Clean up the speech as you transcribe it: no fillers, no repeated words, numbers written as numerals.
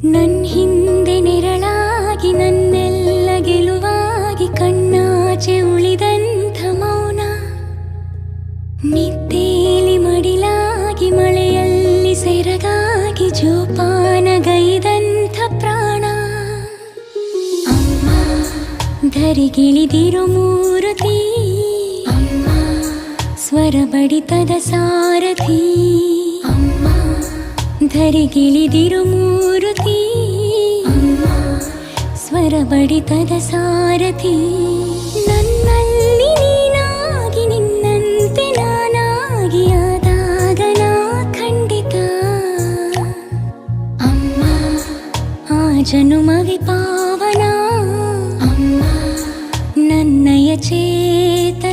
ನನ್ ಹಿಂದೆ ನೆರಳಾಗಿ ನನ್ನೆಲ್ಲ ಗೆಲುವಾಗಿ ಕಣ್ಣಾಚೆ ಉಳಿದಂಥ ಮೌನ, ನಿದ್ದೇಲಿ ಮಡಿಲಾಗಿ ಮಳೆಯಲ್ಲಿ ಸೆರಗಾಗಿ ಜೋಪಾನಗೈದಂಥ ಪ್ರಾಣ. ಅಮ್ಮ ಧರಿಗಿಳಿದಿರೋ ಮೂರುತಿ, ಅಮ್ಮ ಸ್ವರ ಬಡಿತದ ಸಾರಥಿ. ಅಮ್ಮ ಧರಿಗಿಳಿದಿರೋ ಮೂರುತಿ, ಅಮ್ಮ ಸ್ವರ ಬಡಿತದ ಸಾರಥಿ. ನನ್ನಲ್ಲಿ ನೀನಾಗಿ ನಿನ್ನಂತೆ ನಾನಾಗಿ ಆದಾಗ ನಾ ಖಂಡಿತ ಅಮ್ಮ ಆ ಜನುಮವಿ ಪಾವನ. ಅಮ್ಮ ನನ್ನಯ ಚೇತನ.